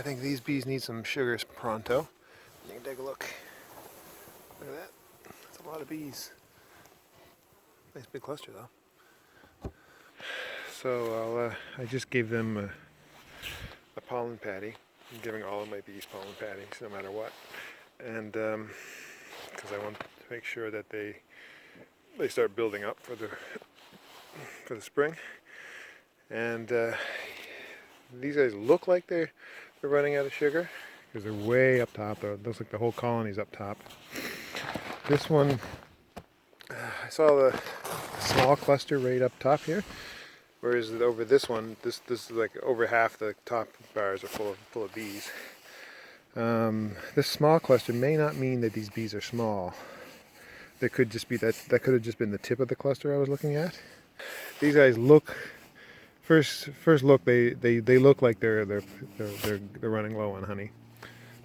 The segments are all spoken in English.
I think these bees need some sugars pronto. You can take a look. Look at that. That's a lot of bees. Nice big cluster though. So I just gave them a pollen patty. I'm giving all of my bees pollen patties no matter what. And because I want to make sure that they start building up for the spring. And these guys look like they're running out of sugar because they're way up top. Though it looks like the whole colony's up top. This one, I saw the small cluster right up top here, whereas over this one, this is like over half the top bars are full of bees. This small cluster may not mean that these bees are small. There could just be that could have just been the tip of the cluster I was looking at. These guys look, first look, they look like they're running low on honey,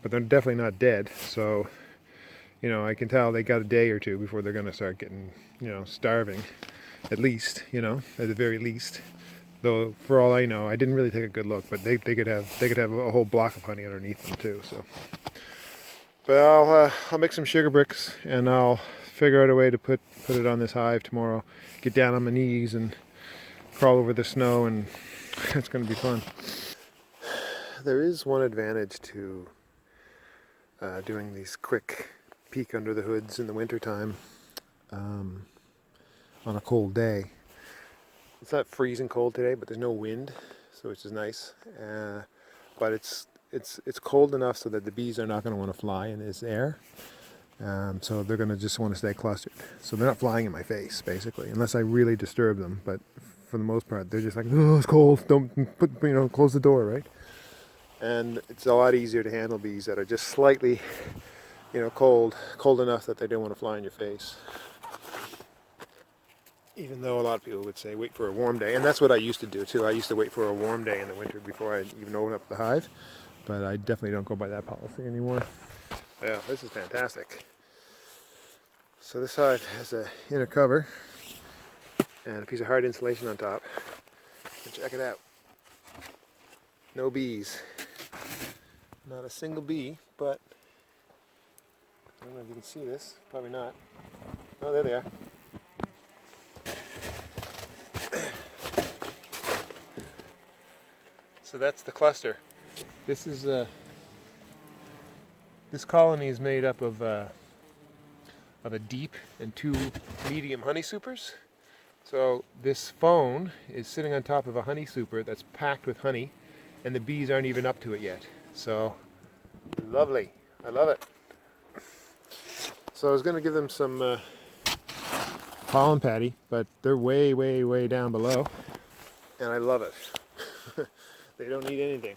but they're definitely not dead. So, you know, I can tell they got a day or two before they're going to start getting, you know, starving, at least, you know, at the very least. Though for all I know, I didn't really take a good look, but they could have a whole block of honey underneath them too. So, but I'll make some sugar bricks and I'll figure out a way to put it on this hive tomorrow. Get down on my knees and crawl over the snow, and it's going to be fun. There is one advantage to doing these quick peek under the hoods in the wintertime on a cold day. It's not freezing cold today, but there's no wind, so which is nice. But it's cold enough so that the bees are not going to want to fly in this air. So they're going to just want to stay clustered. So they're not flying in my face, basically, unless I really disturb them. But for the most part, they're just like, oh, it's cold. Don't put, you know, close the door, right? And it's a lot easier to handle bees that are just slightly, you know, cold enough that they don't want to fly in your face. Even though a lot of people would say wait for a warm day, and that's what I used to do too. I used to wait for a warm day in the winter before I even open up the hive, but I definitely don't go by that policy anymore. Yeah, this is fantastic. So this hive has a inner cover and a piece of hard insulation on top. And check it out. No bees. Not a single bee, but I don't know if you can see this. Probably not. Oh, there they are. So that's the cluster. This is this colony is made up of a deep and two medium honey supers. So this phone is sitting on top of a honey super that's packed with honey, and the bees aren't even up to it yet. So lovely. I love it. So I was going to give them some pollen patty, but they're way, way, way down below, and I love it. They don't need anything.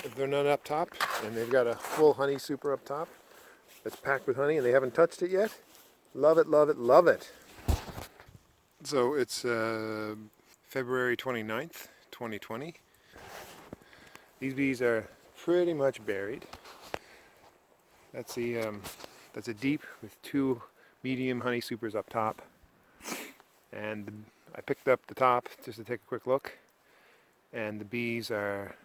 If they're not up top, and they've got a full honey super up top that's packed with honey, and they haven't touched it yet, love it, love it, love it. So it's February 29th, 2020. These bees are pretty much buried. That's a deep with two medium honey supers up top, and I picked up the top just to take a quick look, and the bees are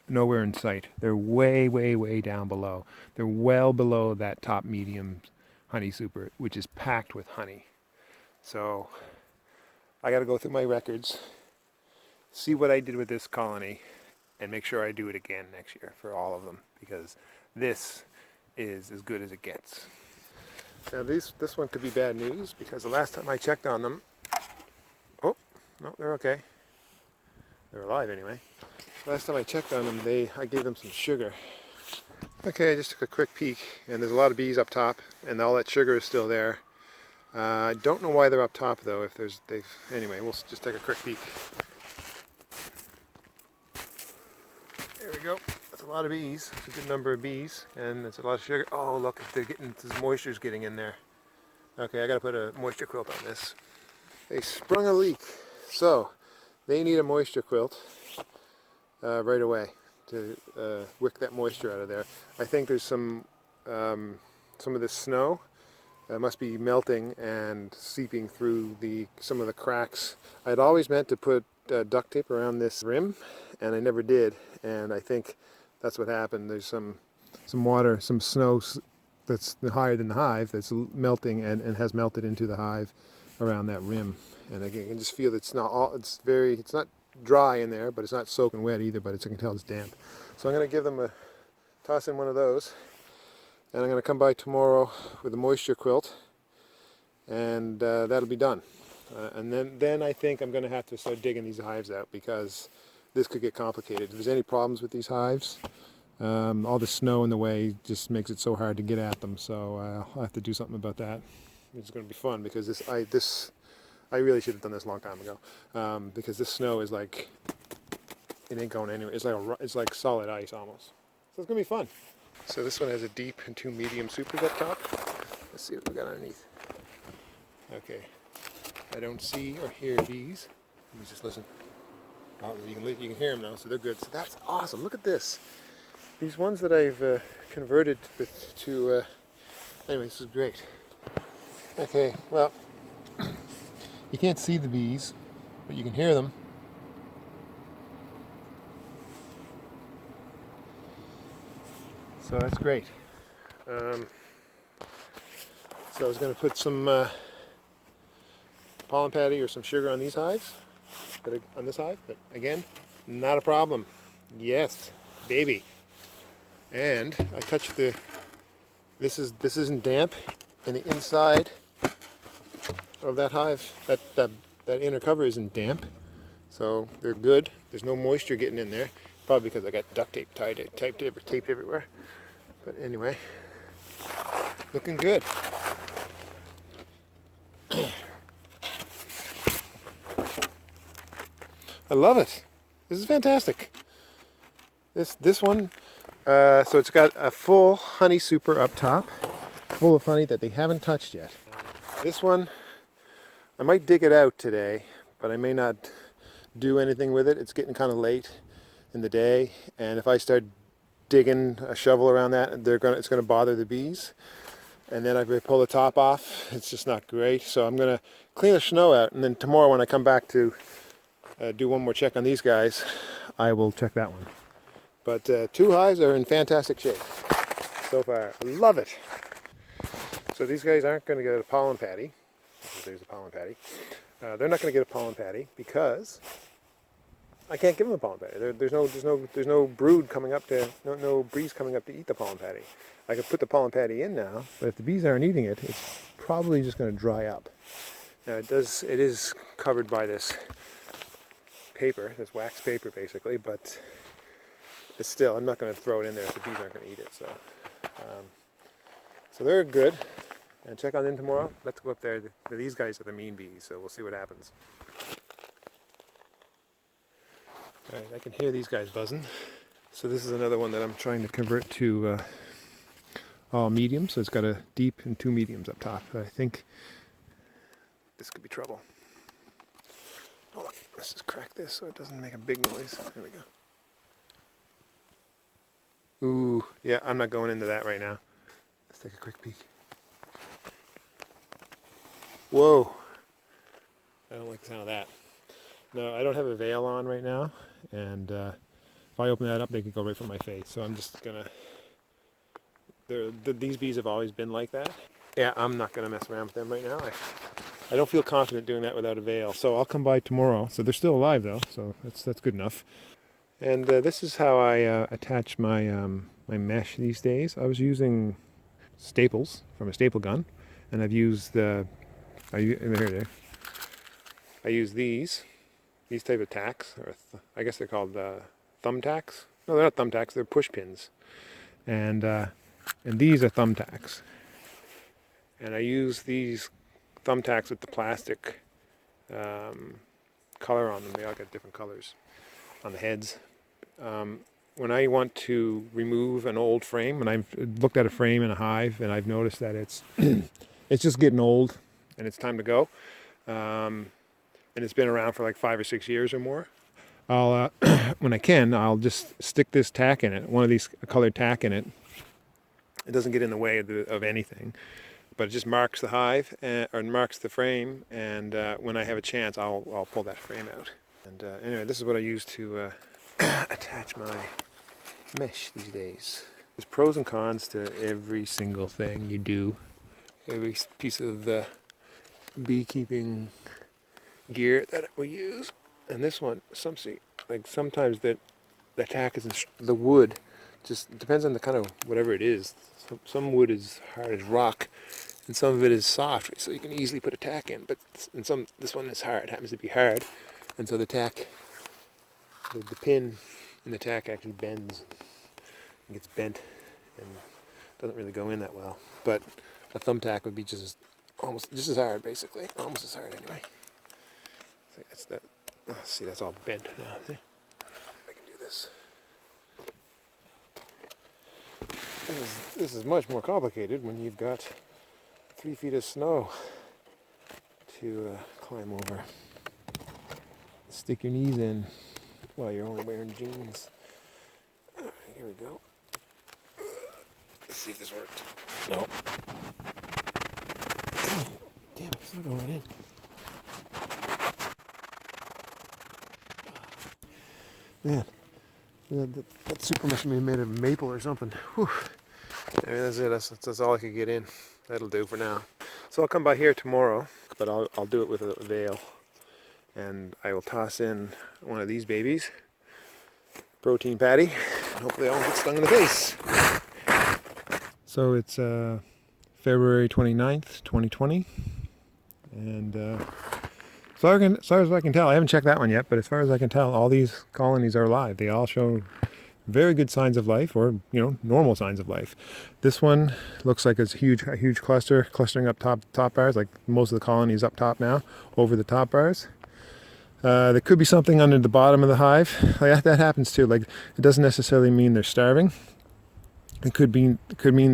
nowhere in sight. They're way, way, way down below. They're well below that top medium honey super, which is packed with honey. So I got to go through my records, see what I did with this colony, and make sure I do it again next year for all of them, because this is as good as it gets. Now this one could be bad news, because the last time I checked on them, oh, no, they're okay. They're alive anyway. Last time I checked on them, I gave them some sugar. Okay, I just took a quick peek, and there's a lot of bees up top, and all that sugar is still there. I don't know why they're up top though. Anyway, we'll just take a quick peek. There we go. That's a lot of bees. It's a good number of bees, and it's a lot of sugar. Oh, look, this moisture's getting in there. Okay, I gotta put a moisture quilt on this. They sprung a leak, so they need a moisture quilt right away to wick that moisture out of there. I think there's some of this snow It must be melting and seeping through some of the cracks. I'd always meant to put duct tape around this rim, and I never did. And I think that's what happened. There's some water, some snow that's higher than the hive that's melting and has melted into the hive around that rim. And again, you can just feel it's not dry in there, but it's not soaking wet either. But I can tell it's damp. So I'm going to give them toss in one of those. And I'm going to come by tomorrow with a moisture quilt, and that'll be done. And then I think I'm going to have to start digging these hives out, because this could get complicated. If there's any problems with these hives, all the snow in the way just makes it so hard to get at them. So I'll have to do something about that. It's going to be fun, because I really should have done this a long time ago, because this snow is like, it ain't going anywhere. It's like solid ice almost. So it's going to be fun. So this one has a deep and 2 medium supers up top. Let's see what we got underneath. Okay, I don't see or hear bees. Let me just listen. Oh, you can hear them now, so they're good. So that's awesome. Look at this. These ones that I've converted to. Anyway, this is great. Okay, well, you can't see the bees, but you can hear them. So that's great. So I was going to put some pollen patty or some sugar on these hives, on this hive, but again, not a problem. Yes, baby. And I touched this isn't damp, and the inside of that hive, that inner cover isn't damp, so they're good. There's no moisture getting in there, probably because I got duct tape taped everywhere. But anyway, looking good. I love it. This is fantastic. This one, so it's got a full honey super up top, full of honey that they haven't touched yet. This one, I might dig it out today, but I may not do anything with it. It's getting kind of late in the day, and if I start digging a shovel around that, it's going to bother the bees. And then if I pull the top off, it's just not great. So I'm going to clean the snow out, and then tomorrow when I come back to do one more check on these guys, I will check that one. But 2 hives are in fantastic shape so far. I love it. So these guys aren't going to get a pollen patty. There's a pollen patty. They're not going to get a pollen patty because I can't give them a pollen patty. There's no brood coming up no bees coming up to eat the pollen patty. I could put the pollen patty in now, but if the bees aren't eating it, it's probably just going to dry up. Now it is covered by this paper, this wax paper basically, but it's still, I'm not going to throw it in there if the bees aren't going to eat it. So they're good. And check on them tomorrow. Let's go up there. These guys are the mean bees, so we'll see what happens. All right, I can hear these guys buzzing. So this is another one that I'm trying to convert to all medium. So it's got a deep and 2 mediums up top. I think this could be trouble. Hold on, let's just crack this so it doesn't make a big noise. There we go. Ooh, yeah, I'm not going into that right now. Let's take a quick peek. Whoa. I don't like the sound of that. No, I don't have a veil on right now, and if I open that up, they could go right for my face. So I'm just gonna. These bees have always been like that. Yeah, I'm not gonna mess around with them right now. I don't feel confident doing that without a veil. So I'll come by tomorrow. So they're still alive though, so that's good enough. And this is how I attach my my mesh these days. I was using staples from a staple gun, and I've used I use these type of tacks, or I guess they're called thumbtacks. No, they're not thumbtacks. They're push pins, and these are thumbtacks. And I use these thumbtacks with the plastic color on them. They all got different colors on the heads. When I want to remove an old frame, when I've looked at a frame in a hive and I've noticed that it's it's just getting old and it's time to go, and it's been around for like 5 or 6 years or more, I'll when I can, I'll just stick this tack in it, one of these colored tack in it. It doesn't get in the way of anything, but it just marks the hive or marks the frame, and when I have a chance, I'll pull that frame out. And anyway, this is what I use to attach my mesh these days. There's pros and cons to every single thing you do, every piece of beekeeping gear that we use. And this one, sometimes the tack is the wood just depends on the kind of whatever it is. Some wood is hard as rock, and some of it is soft, so you can easily put a tack in. But this one is hard, happens to be hard, and so the tack, the pin in the tack actually bends and gets bent and doesn't really go in that well. But a thumbtack would be almost just as hard, basically, almost as hard anyway. So that's that. Oh, see, that's all bent now. See? I can do this. This is much more complicated when you've got 3 feet of snow to climb over. Stick your knees in while you're only wearing jeans. Alright, here we go. Let's see if this worked. No. Damn it, it's not going in. Man, that super must be made of maple or something. Whew. Anyway, that's it. That's all I could get in. That'll do for now. So I'll come by here tomorrow, but I'll do it with a veil, and I will toss in one of these babies, protein patty, and hopefully I won't get stung in the face. So it's February 29th, 2020, and as far as I can tell, I haven't checked that one yet, but as far as I can tell, all these colonies are alive. They all show very good signs of life, or normal signs of life. This one looks like it's a huge cluster, clustering up top bars, like most of the colonies up top now, over the top bars. There could be something under the bottom of the hive. Like that happens too. Like it doesn't necessarily mean they're starving. It could mean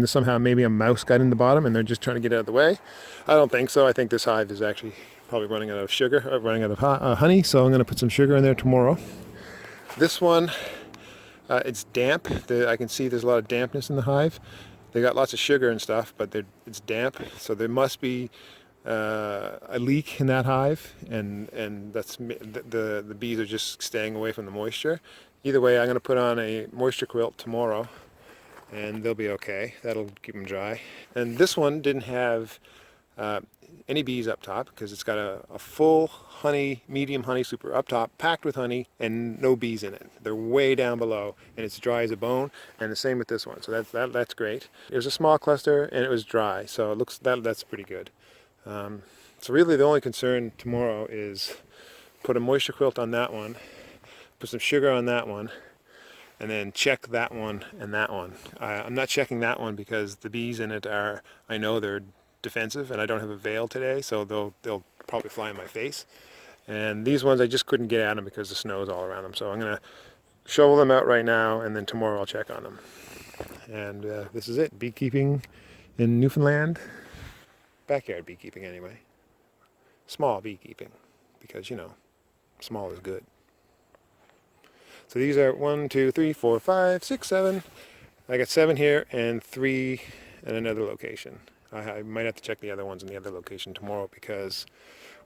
that somehow maybe a mouse got in the bottom and they're just trying to get out of the way. I don't think so. I think this hive is actually probably running out of sugar, running out of honey. So I'm going to put some sugar in there tomorrow. This one, it's damp. I can see there's a lot of dampness in the hive. They got lots of sugar and stuff, but it's damp. So there must be a leak in that hive, and that's the bees are just staying away from the moisture. Either way, I'm going to put on a moisture quilt tomorrow, and they'll be okay. That'll keep them dry. And this one didn't have any bees up top because it's got a full medium honey super up top, packed with honey, and no bees in it. They're way down below, and it's dry as a bone. And the same with this one. So that's great. It was a small cluster, and it was dry, so it looks that's pretty good. So really, the only concern tomorrow is put a moisture quilt on that one, put some sugar on that one, and then check that one and that one. I'm not checking that one because the bees in it I know they're defensive, and I don't have a veil today, so they'll probably fly in my face. And these ones I just couldn't get at them because the snow is all around them. So I'm gonna shovel them out right now, and then tomorrow I'll check on them. And this is it, beekeeping in Newfoundland. Backyard beekeeping anyway. Small beekeeping, because small is good. So these are 1, 2, 3, 4, 5, 6, 7. I got 7 here and 3 at another location. I might have to check the other ones in the other location tomorrow because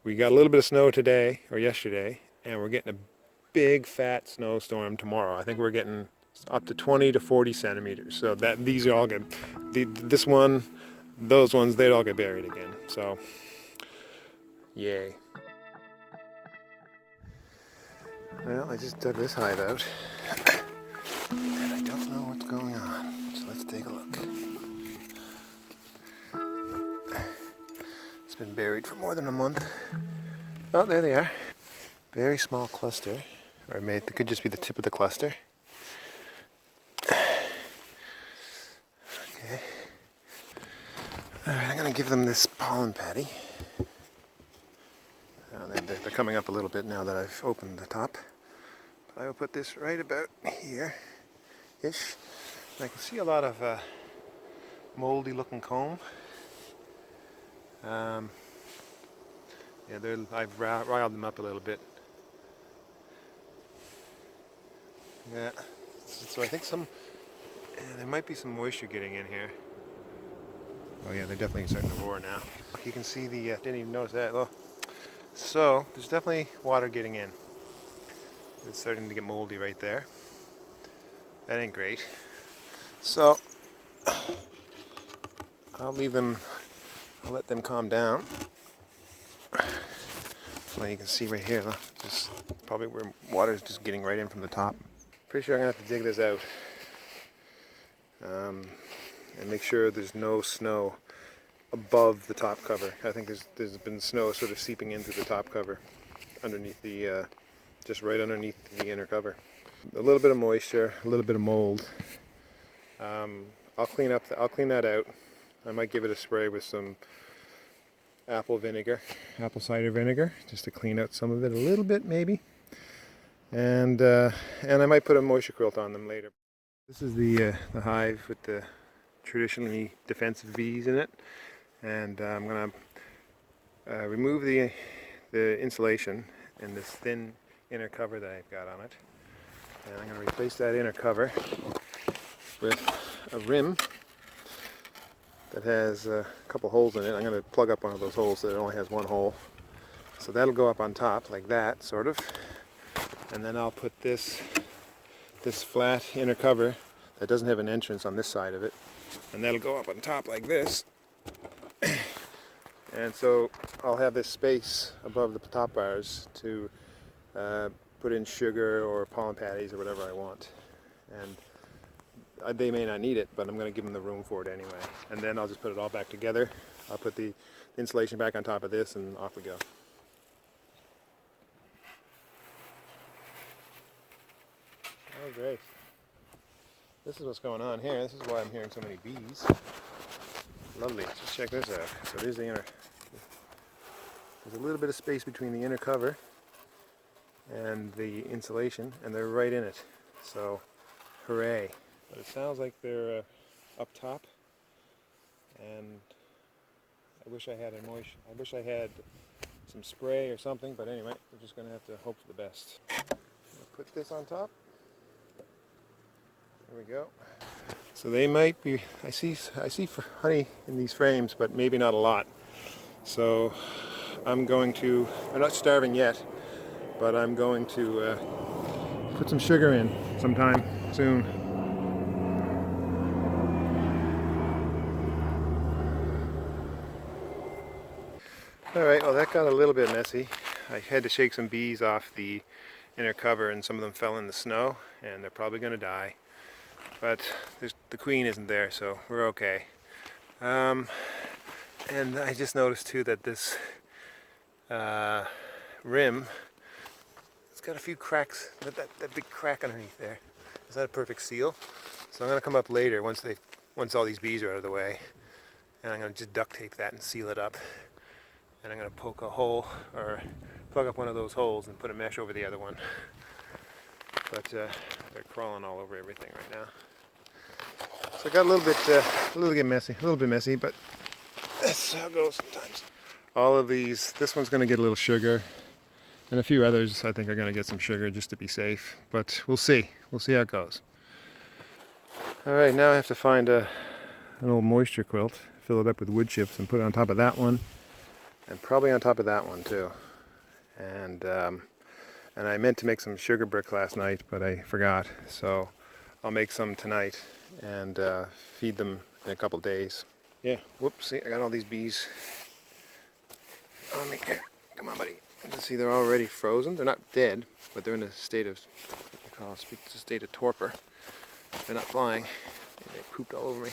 we got a little bit of snow today or yesterday, and we're getting a big fat snowstorm tomorrow. I think we're getting up to 20 to 40 centimeters. So these are all good. This one, those ones, they'd all get buried again. So, yay. Well, I just dug this hive out, and I don't know what's going on, so let's take a look. It's been buried for more than a month. Oh, there they are. Very small cluster, or it could just be the tip of the cluster. Okay. Alright, I'm going to give them this pollen patty. They're coming up a little bit now that I've opened the top. But I will put this right about here-ish. And I can see a lot of moldy looking comb. Yeah, I've riled them up a little bit. Yeah, so I think there might be some moisture getting in here. Oh yeah, they're definitely starting to roar now. You can see the, didn't even notice that. Oh. So there's definitely water getting in. It's starting to get moldy right there. That ain't great. So I'll leave them, I'll let them calm down. Well, you can see right here, just probably where water is just getting right in from the top. Pretty sure I'm gonna have to dig this out and make sure there's no snow above the top cover. I think there's been snow sort of seeping into the top cover, underneath the, just right underneath the inner cover. A little bit of moisture, a little bit of mold. I'll clean that out. I might give it a spray with some apple cider vinegar, just to clean out some of it a little bit maybe. And I might put a moisture quilt on them later. This is the hive with the traditionally defensive bees in it, and I'm going to remove the insulation and this thin inner cover that I've got on it, and I'm going to replace that inner cover with a rim that has a couple holes in it. I'm going to plug up one of those holes so that it only has one hole, so that'll go up on top like that, sort of, and then I'll put this flat inner cover that doesn't have an entrance on this side of it, and that'll go up on top like this. And so I'll have this space above the top bars to put in sugar or pollen patties or whatever I want. And they may not need it, but I'm going to give them the room for it anyway. And then I'll just put it all back together. I'll put the insulation back on top of this, and off we go. Oh, great. This is what's going on here. This is why I'm hearing so many bees. Lovely. Just check this out. So there's the inner. There's a little bit of space between the inner cover and the insulation, and they're right in it. So, hooray. But it sounds like they're up top, and I wish I had some spray or something, but anyway, we're just going to have to hope for the best. Put this on top. There we go. So they might be, I see honey in these frames, but maybe not a lot. So I'm not starving yet, but I'm going to put some sugar in sometime soon. Alright, well that got a little bit messy. I had to shake some bees off the inner cover, and some of them fell in the snow, and they're probably going to die. But the queen isn't there, so we're okay. And I just noticed too that this rim, it's got a few cracks, that big crack underneath there. Is that a perfect seal? So I'm going to come up later once all these bees are out of the way, and I'm going to just duct tape that and seal it up. And I'm going to poke a hole, or plug up one of those holes and put a mesh over the other one. But they're crawling all over everything right now. So it got a little bit messy, but that's how it goes sometimes. All of these, this one's going to get a little sugar, and a few others I think are going to get some sugar just to be safe. But we'll see. We'll see how it goes. All right, now I have to find an old moisture quilt, fill it up with wood chips, and put it on top of that one, and probably on top of that one too. And I meant to make some sugar bricks last night, but I forgot. So I'll make some tonight and feed them in a couple days. Yeah, whoops, see, I got all these bees on me. Here, come on, buddy. You can see they're already frozen. They're not dead, but they're in a state of, it's a state of torpor. They're not flying. They pooped all over me.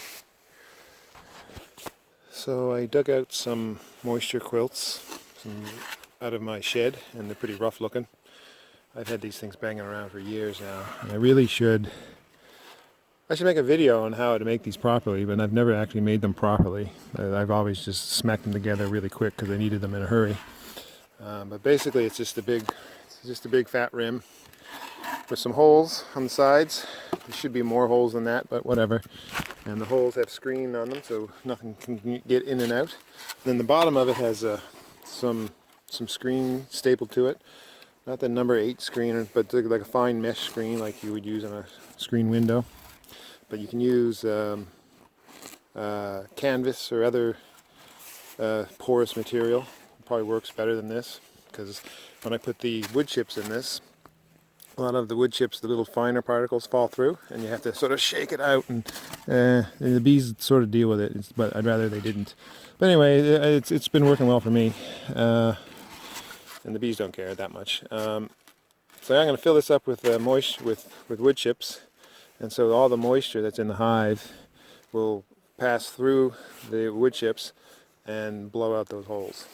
So I dug out some moisture quilts out of my shed, and they're pretty rough looking. I've had these things banging around for years now, and I should make a video on how to make these properly, but I've never actually made them properly. I've always just smacked them together really quick because I needed them in a hurry. But basically it's just a big fat rim with some holes on the sides. There should be more holes than that, but whatever. And the holes have screen on them, so nothing can get in and out. And then the bottom of it has some screen stapled to it. Not the number 8 screen, but like a fine mesh screen like you would use on a screen window. But you can use canvas or other porous material. It probably works better than this, because when I put the wood chips in this, a lot of the wood chips, the little finer particles fall through, and you have to sort of shake it out, and the bees sort of deal with it, but I'd rather they didn't. But anyway, it's been working well for me, and the bees don't care that much. So I'm going to fill this up with with wood chips, and so all the moisture that's in the hive will pass through the wood chips and blow out those holes.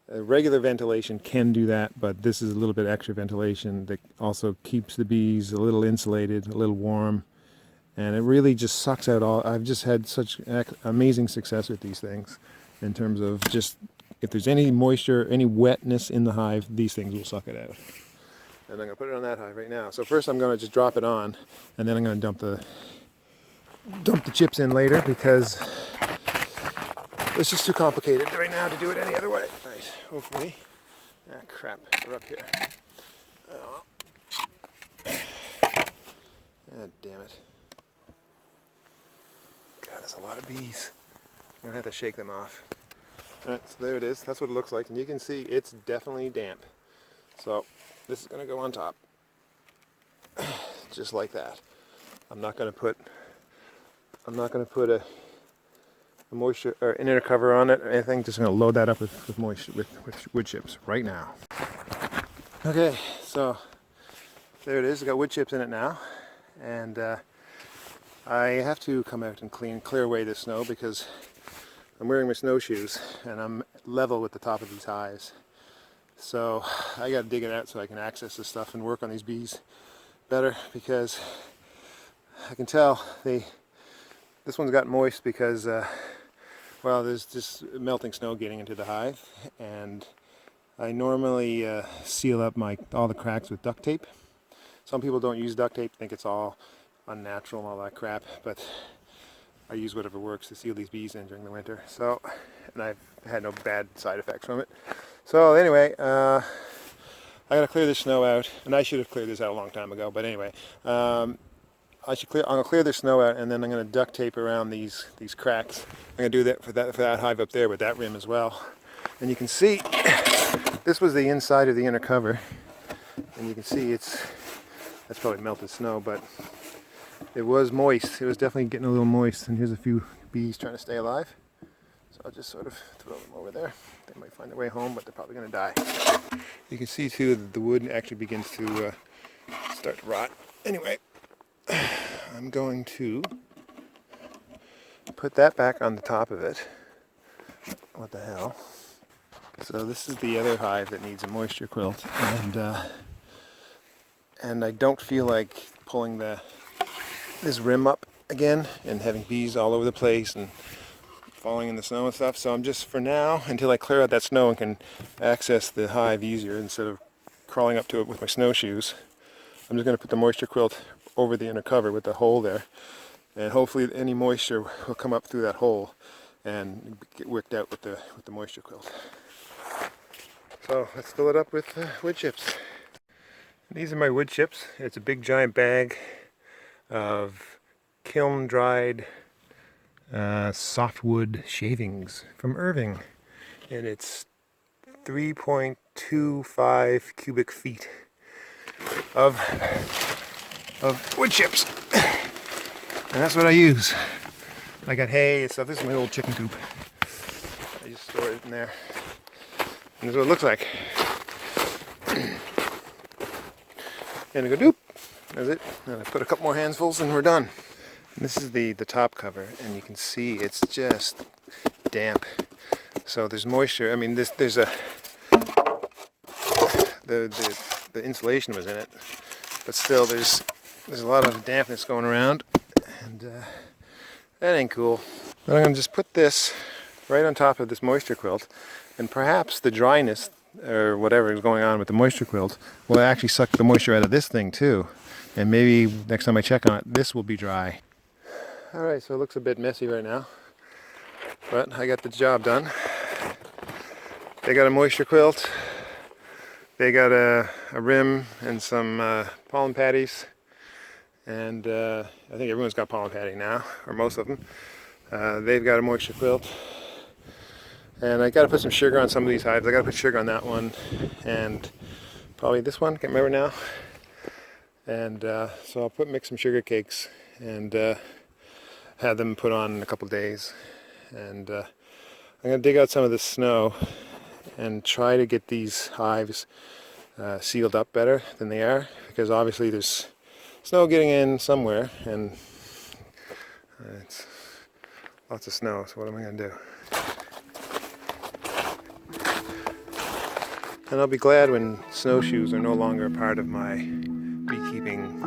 Regular ventilation can do that, but this is a little bit extra ventilation that also keeps the bees a little insulated, a little warm, and it really just sucks out all. I've just had such amazing success with these things in terms of just, if there's any moisture, any wetness in the hive, these things will suck it out. And I'm going to put it on that hive right now. So first I'm going to just drop it on, and then I'm going to dump the chips in later, because it's just too complicated right now to do it any other way. Right, hopefully. Ah, crap, we're up here. Oh. Ah, damn it. God, that's a lot of bees. I'm going to have to shake them off. Alright, so there it is. That's what it looks like. And you can see it's definitely damp. So this is going to go on top. Just like that. I'm not going to put a moisture or an inner cover on it or anything. Just going to load that up with moisture with wood chips right now. Okay, so there it is. It's got wood chips in it now, and I have to come out and clear away the snow, because I'm wearing my snowshoes and I'm level with the top of these hives. So I got to dig it out so I can access this stuff and work on these bees better, because I can tell this one's got moist because well, there's just melting snow getting into the hive, and I normally seal up all the cracks with duct tape. Some people don't use duct tape, think it's all unnatural and all that crap, but I use whatever works to seal these bees in during the winter. So, and I've had no bad side effects from it. So anyway, I gotta clear this snow out, and I should have cleared this out a long time ago. But anyway, I'm gonna clear the snow out, and then I'm gonna duct tape around these cracks. I'm gonna do that for that hive up there with that rim as well. And you can see this was the inside of the inner cover, and you can see that's probably melted snow, but it was moist. It was definitely getting a little moist, and here's a few bees trying to stay alive. So I'll just sort of throw them over there. They might find their way home, but they're probably going to die. You can see too that the wood actually begins to start to rot. Anyway, I'm going to put that back on the top of it. What the hell? So this is the other hive that needs a moisture quilt, and I don't feel like pulling this rim up again and having bees all over the place and falling in the snow and stuff. So I'm just, for now, until I clear out that snow and can access the hive easier instead of crawling up to it with my snowshoes, I'm just going to put the moisture quilt over the inner cover with the hole there, and hopefully any moisture will come up through that hole and get worked out with the moisture quilt. So let's fill it up with wood chips. These are my wood chips. It's a big giant bag of kiln dried softwood shavings from Irving, and it's 3.25 cubic feet of wood chips, and that's what I use. I got hay and stuff. This is my old chicken coop. I just store it in there, and this is what it looks like. And I go doop. That's it. And I put a couple more handfuls and we're done. And this is the top cover, and you can see it's just damp. So there's moisture. I mean, there's the insulation was in it, but still there's a lot of dampness going around, and that ain't cool. But I'm gonna just put this right on top of this moisture quilt, and perhaps the dryness or whatever is going on with the moisture quilt will actually suck the moisture out of this thing too. And maybe next time I check on it, this will be dry. Alright, so it looks a bit messy right now, but I got the job done. They got a moisture quilt, they got a rim and some pollen patties, And I think everyone's got pollen padding now, or most of them. They've got a moisture quilt. And I got to put some sugar on some of these hives. I got to put sugar on that one, and probably this one, can't remember now. And so I'll mix some sugar cakes and have them put on in a couple days. And I'm going to dig out some of the snow and try to get these hives sealed up better than they are, because obviously there's snow getting in somewhere, and it's lots of snow, so what am I going to do? And I'll be glad when snowshoes are no longer a part of my beekeeping